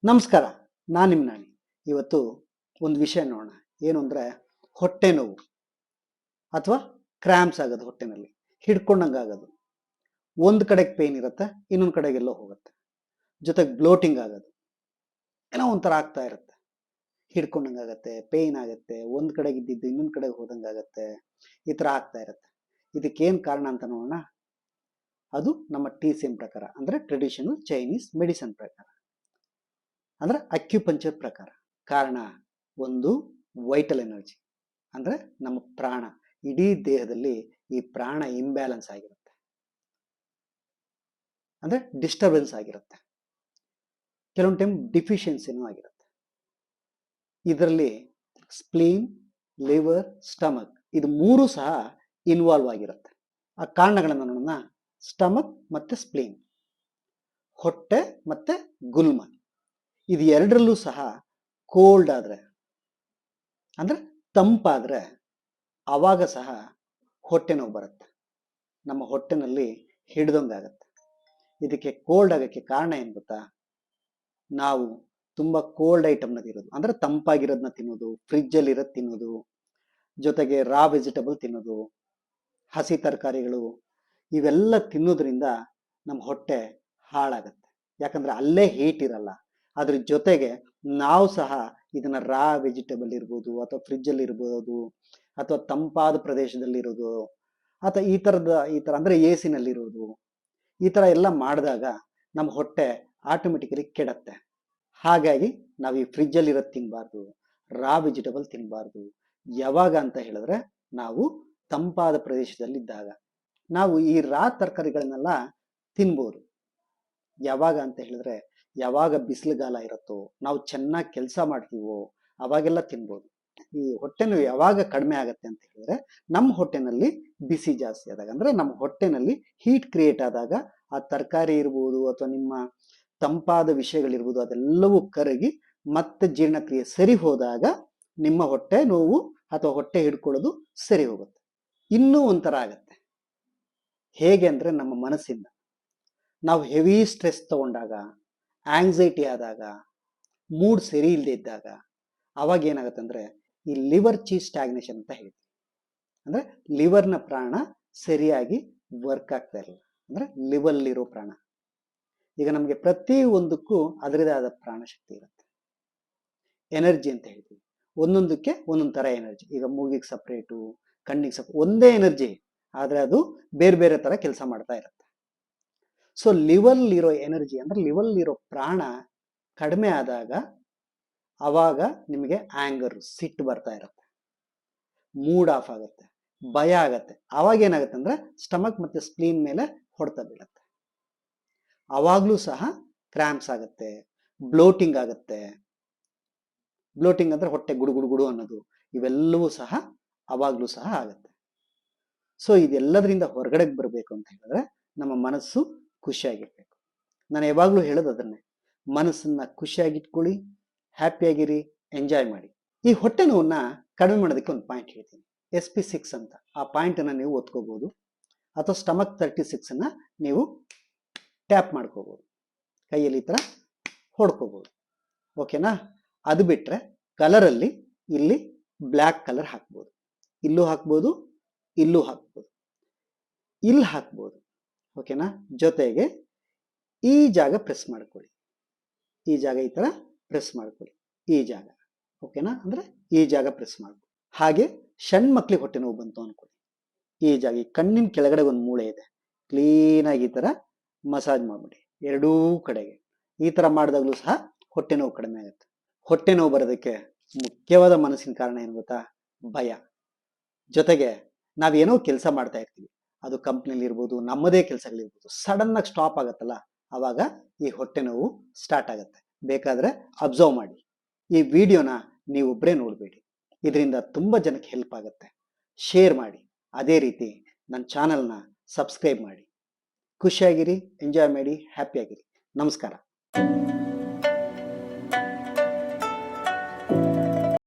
ನಮಸ್ಕಾರ, ನಾನು ನಿಮ್ಮ ನಾಣಿ. ಇವತ್ತು ಒಂದು ವಿಷಯ ನೋಡೋಣ. ಏನು ಅಂದರೆ ಹೊಟ್ಟೆ ನೋವು ಅಥವಾ ಕ್ರ್ಯಾಂಪ್ಸ್ ಆಗೋದು, ಹೊಟ್ಟೆನಲ್ಲಿ ಹಿಡ್ಕೊಂಡಂಗೆ ಆಗೋದು. ಒಂದು ಕಡೆಗೆ ಪೇಯ್ನ್ ಇರುತ್ತೆ, ಇನ್ನೊಂದು ಕಡೆಗೆಲ್ಲೋ ಹೋಗುತ್ತೆ. ಜೊತೆಗೆ ಬ್ಲೋಟಿಂಗ್ ಆಗೋದು, ಏನೋ ಒಂಥರ ಆಗ್ತಾ ಇರುತ್ತೆ. ಹಿಡ್ಕೊಂಡಂಗೆ ಆಗುತ್ತೆ, ಪೇಯ್ನ್ ಆಗುತ್ತೆ, ಒಂದು ಕಡೆಗೆ ಇದ್ದಿದ್ದು ಇನ್ನೊಂದು ಕಡೆಗೆ ಹೋದಂಗೆ ಆಗುತ್ತೆ. ಈ ಥರ ಆಗ್ತಾ ಇರುತ್ತೆ. ಇದಕ್ಕೇನು ಕಾರಣ ಅಂತ ನೋಡೋಣ. ಅದು ನಮ್ಮ TCM ಪ್ರಕಾರ, ಅಂದರೆ ಟ್ರೆಡಿಷನಲ್ ಚೈನೀಸ್ ಮೆಡಿಸನ್ ಪ್ರಕಾರ, ಅಂದರೆ ಅಕ್ಯುಪಂಚರ್ ಪ್ರಕಾರ. ಕಾರಣ ಒಂದು, ವೈಟಲ್ ಎನರ್ಜಿ, ಅಂದರೆ ನಮ್ಮ ಪ್ರಾಣ. ಇಡೀ ದೇಹದಲ್ಲಿ ಈ ಪ್ರಾಣ ಇಂಬ್ಯಾಲೆನ್ಸ್ ಆಗಿರುತ್ತೆ, ಅಂದರೆ ಡಿಸ್ಟರ್ಬೆನ್ಸ್ ಆಗಿರುತ್ತೆ. ಕೆಲವೊಂದು ಟೈಮ್ ಡಿಫಿಷಿಯನ್ಸಿನೂ ಆಗಿರುತ್ತೆ. ಇದರಲ್ಲಿ ಸ್ಪ್ಲೀನ್, ಲಿವರ್, ಸ್ಟಮಕ್ ಇದು ಮೂರು ಸಹ ಇನ್ವಾಲ್ವ್ ಆಗಿರುತ್ತೆ. ಆ ಕಾರಣಗಳನ್ನು ನೋಡೋಣ. ಸ್ಟಮಕ್ ಮತ್ತು ಸ್ಪ್ಲೀನ್, ಹೊಟ್ಟೆ ಮತ್ತು ಗುಲ್ಮ, ಇದು ಎರಡರಲ್ಲೂ ಸಹ ಕೋಲ್ಡ್ ಆದರೆ, ಅಂದರೆ ತಂಪಾದರೆ, ಆವಾಗ ಸಹ ಹೊಟ್ಟೆ ನೋವು ಬರುತ್ತೆ. ನಮ್ಮ ಹೊಟ್ಟೆನಲ್ಲಿ ಹಿಡ್ದಂಗಾಗತ್ತೆ. ಇದಕ್ಕೆ ಕೋಲ್ಡ್ ಆಗೋಕ್ಕೆ ಕಾರಣ ಏನು ಗೊತ್ತಾ? ನಾವು ತುಂಬ ಕೋಲ್ಡ್ ಐಟಮ್ನ ತಿನ್ನೋದು, ಅಂದರೆ ತಂಪಾಗಿರೋದನ್ನ ತಿನ್ನೋದು, ಫ್ರಿಜ್ಜಲ್ಲಿ ಇರೋದು ತಿನ್ನೋದು, ಜೊತೆಗೆ ರಾ ವೆಜಿಟಬಲ್ ತಿನ್ನೋದು, ಹಸಿ ತರಕಾರಿಗಳು, ಇವೆಲ್ಲ ತಿನ್ನೋದ್ರಿಂದ ನಮ್ಮ ಹೊಟ್ಟೆ ಹಾಳಾಗತ್ತೆ. ಯಾಕಂದರೆ ಅಲ್ಲೇ ಹೀಟ್ ಇರಲ್ಲ. ಅದ್ರ ಜೊತೆಗೆ ನಾವು ಸಹ ಇದನ್ನು ರಾ ವೆಜಿಟಬಲ್ ಇರ್ಬೋದು, ಅಥವಾ ಫ್ರಿಜ್ಜಲ್ಲಿ ಇರ್ಬೋದು, ಅಥವಾ ತಂಪಾದ ಪ್ರದೇಶದಲ್ಲಿರೋದು, ಅಥವಾ ಈ ಥರ ಅಂದರೆ AC ನಲ್ಲಿರೋದು, ಈ ಥರ ಎಲ್ಲ ಮಾಡಿದಾಗ ನಮ್ಮ ಹೊಟ್ಟೆ ಆಟೋಮೆಟಿಕಲಿ ಕೆಡತ್ತೆ. ಹಾಗಾಗಿ ನಾವು ಈ ಫ್ರಿಜ್ಜಲ್ಲಿರೋದು ತಿನ್ನಬಾರ್ದು, ರಾ ವೆಜಿಟಬಲ್ ತಿನ್ನಬಾರ್ದು. ಯಾವಾಗ ಅಂತ ಹೇಳಿದ್ರೆ, ನಾವು ತಂಪಾದ ಪ್ರದೇಶದಲ್ಲಿದ್ದಾಗ ನಾವು ಈ ರಾ ತರಕಾರಿಗಳನ್ನೆಲ್ಲ ತಿನ್ಬೋದು. ಯಾವಾಗ ಅಂತ ಹೇಳಿದ್ರೆ, ಯಾವಾಗ ಬಿಸಿಲುಗಾಲ ಇರುತ್ತೋ, ನಾವು ಚೆನ್ನಾಗಿ ಕೆಲಸ ಮಾಡ್ತೀವೋ ಅವಾಗೆಲ್ಲ ತಿನ್ಬೋದು. ಈ ಹೊಟ್ಟೆ ನೋವು ಯಾವಾಗ ಕಡಿಮೆ ಆಗುತ್ತೆ ಅಂತ ಹೇಳಿದ್ರೆ, ನಮ್ಮ ಹೊಟ್ಟೆನಲ್ಲಿ ಬಿಸಿ ಜಾಸ್ತಿ ಆದಾಗ, ಅಂದರೆ ನಮ್ಮ ಹೊಟ್ಟೆನಲ್ಲಿ ಹೀಟ್ ಕ್ರಿಯೇಟ್ ಆದಾಗ, ಆ ತರಕಾರಿ ಇರ್ಬೋದು ಅಥವಾ ನಿಮ್ಮ ತಂಪಾದ ವಿಷಯಗಳಿರ್ಬೋದು, ಅದೆಲ್ಲವೂ ಕರಗಿ ಮತ್ತೆ ಜೀರ್ಣಕ್ರಿಯೆ ಸರಿ ಹೋದಾಗ ನಿಮ್ಮ ಹೊಟ್ಟೆ ನೋವು ಅಥವಾ ಹೊಟ್ಟೆ ಹಿಡ್ಕೊಳ್ಳೋದು ಸರಿ ಹೋಗುತ್ತೆ. ಇನ್ನೂ ಒಂಥರ ಆಗತ್ತೆ. ಹೇಗೆ ಅಂದರೆ, ನಮ್ಮ ಮನಸ್ಸಿಂದ ನಾವು ಹೆವಿ ಸ್ಟ್ರೆಸ್ ತಗೊಂಡಾಗ, ಆಂಗ್ಸೈಟಿ ಆದಾಗ, ಮೂಡ್ ಸರಿ ಇಲ್ಲದೆ ಇದ್ದಾಗ, ಅವಾಗ ಏನಾಗುತ್ತೆ ಅಂದರೆ ಈ ಲಿವರ್ ಚೀಸ್ ಸ್ಟ್ಯಾಗ್ನೇಷನ್ ಅಂತ ಹೇಳ್ತೀವಿ. ಅಂದರೆ ಲಿವರ್ನ ಪ್ರಾಣ ಸರಿಯಾಗಿ ವರ್ಕ್ ಆಗ್ತಾ ಇರಲ್ಲ, ಅಂದರೆ ಲಿವರ್ಲಿರೋ ಪ್ರಾಣ. ಈಗ ನಮಗೆ ಪ್ರತಿ ಒಂದಕ್ಕೂ ಅದರದೇ ಆದ ಪ್ರಾಣಶಕ್ತಿ ಇರುತ್ತೆ. ಎನರ್ಜಿ ಅಂತ ಹೇಳ್ತೀವಿ. ಒಂದೊಂದಕ್ಕೆ ಒಂದೊಂದು ಥರ ಎನರ್ಜಿ. ಈಗ ಮೂಗಿಗೆ ಸಪ್ರೇಟು, ಕಣ್ಣಿಗೆ ಒಂದೇ ಎನರ್ಜಿ, ಆದರೆ ಅದು ಬೇರೆ ಬೇರೆ ಥರ ಕೆಲಸ ಮಾಡ್ತಾ ಇರುತ್ತೆ. ಸೊ ಲಿವರ್ಲಿರೋ ಎನರ್ಜಿ, ಅಂದರೆ ಲಿವರ್ಲಿರೋ ಪ್ರಾಣ ಕಡಿಮೆ ಆದಾಗ ಆವಾಗ ನಿಮಗೆ ಆ್ಯಂಗರ್, ಸಿಟ್ಟು ಬರ್ತಾ ಇರುತ್ತೆ, ಮೂಡ್ ಆಫ್ ಆಗುತ್ತೆ, ಭಯ ಆಗತ್ತೆ. ಆವಾಗ ಏನಾಗುತ್ತೆ ಅಂದರೆ ಸ್ಟಮಕ್ ಮತ್ತು ಸ್ಪ್ಲೀನ್ ಮೇಲೆ ಹೊಡೆತ ಬೀಳುತ್ತೆ. ಆವಾಗಲೂ ಸಹ ಕ್ರ್ಯಾಂಪ್ಸ್ ಆಗುತ್ತೆ, ಬ್ಲೋಟಿಂಗ್ ಆಗುತ್ತೆ. ಬ್ಲೋಟಿಂಗ್ ಅಂದರೆ ಹೊಟ್ಟೆ ಗುಡು ಅನ್ನೋದು, ಇವೆಲ್ಲವೂ ಸಹ ಆವಾಗಲೂ ಸಹ ಆಗುತ್ತೆ. ಸೊ ಇದೆಲ್ಲದರಿಂದ ಹೊರಗಡೆಗೆ ಬರಬೇಕು ಅಂತ ಹೇಳಿದ್ರೆ ನಮ್ಮ ಮನಸ್ಸು ಖುಷಿಯಾಗಿರ್ಬೇಕು. ನಾನು ಯಾವಾಗಲೂ ಹೇಳೋದು ಅದನ್ನೇ, ಮನಸ್ಸನ್ನು ಖುಷಿಯಾಗಿಟ್ಕೊಳ್ಳಿ, ಹ್ಯಾಪಿಯಾಗಿರಿ, ಎಂಜಾಯ್ ಮಾಡಿ. ಈ ಹೊಟ್ಟೆ ನೋವನ್ನ ಕಡಿಮೆ ಮಾಡೋದಕ್ಕೆ ಒಂದು ಪಾಯಿಂಟ್ ಹೇಳ್ತೀನಿ, SP6 ಅಂತ. ಆ ಪಾಯಿಂಟನ್ನು ನೀವು ಒತ್ಕೋಬೋದು, ಅಥವಾ ಸ್ಟಮಕ್ 36 ನೀವು ಟ್ಯಾಪ್ ಮಾಡ್ಕೋಬೋದು, ಕೈಯಲ್ಲಿ ಈ ಥರ ಹೊಡ್ಕೋಬೋದು. ಓಕೆನಾ? ಅದು ಬಿಟ್ಟರೆ ಕಲರಲ್ಲಿ ಇಲ್ಲಿ ಬ್ಲ್ಯಾಕ್ ಕಲರ್ ಹಾಕ್ಬೋದು, ಇಲ್ಲೂ ಹಾಕ್ಬೋದು, ಇಲ್ಲೂ ಹಾಕ್ಬೋದು, ಇಲ್ಲಿ ಹಾಕ್ಬೋದು. ಓಕೆನಾ? ಜೊತೆಗೆ ಈ ಜಾಗ ಪ್ರೆಸ್ ಮಾಡ್ಕೊಳ್ಳಿ, ಈ ಜಾಗ ಈ ಥರ ಪ್ರೆಸ್ ಮಾಡ್ಕೊಳ್ಳಿ, ಈ ಜಾಗ. ಓಕೆನಾ? ಅಂದರೆ ಈ ಜಾಗ ಪ್ರೆಸ್ ಮಾಡ್ಕೊಳ್ಳಿ. ಹಾಗೆ ಸಣ್ಣ ಮಕ್ಳಿಗೆ ಹೊಟ್ಟೆ ನೋವು ಬಂತು ಅಂದ್ಕೊಳ್ಳಿ, ಈ ಜಾಗ, ಈ ಕಣ್ಣಿನ ಕೆಳಗಡೆ ಒಂದು ಮೂಳೆ ಇದೆ, ಕ್ಲೀನಾಗಿ ಈ ಥರ ಮಸಾಜ್ ಮಾಡಿಬಿಡಿ ಎರಡೂ ಕಡೆಗೆ. ಈ ಥರ ಮಾಡಿದಾಗಲೂ ಸಹ ಹೊಟ್ಟೆ ನೋವು ಕಡಿಮೆ ಆಗುತ್ತೆ. ಹೊಟ್ಟೆ ನೋವು ಬರೋದಕ್ಕೆ ಮುಖ್ಯವಾದ ಮನಸ್ಸಿನ ಕಾರಣ ಏನು ಗೊತ್ತಾ? ಭಯ. ಜೊತೆಗೆ ನಾವೇನೋ ಕೆಲಸ ಮಾಡ್ತಾ ಇರ್ತೀವಿ, ಅದು ಕಂಪ್ನಿಲಿ ಇರ್ಬೋದು, ನಮ್ಮದೇ ಕೆಲಸಗಳಿರ್ಬೋದು, ಸಡನ್ನಾಗಿ ಸ್ಟಾಪ್ ಆಗುತ್ತಲ್ಲ, ಆವಾಗ ಈ ಹೊಟ್ಟೆ ನೋವು ಸ್ಟಾರ್ಟ್ ಆಗುತ್ತೆ. ಬೇಕಾದರೆ ಅಬ್ಸರ್ವ್ ಮಾಡಿ. ಈ ವಿಡಿಯೋನ ನೀವೊಬ್ಬರೇ ನೋಡಬೇಡಿ, ಇದರಿಂದ ತುಂಬ ಜನಕ್ಕೆ ಹೆಲ್ಪ್ ಆಗುತ್ತೆ. ಶೇರ್ ಮಾಡಿ. ಅದೇ ರೀತಿ ನನ್ನ ಚಾನಲ್ನ ಸಬ್ಸ್ಕ್ರೈಬ್ ಮಾಡಿ. ಖುಷಿಯಾಗಿರಿ, ಎಂಜಾಯ್ ಮಾಡಿ, ಹ್ಯಾಪಿಯಾಗಿರಿ. ನಮಸ್ಕಾರ.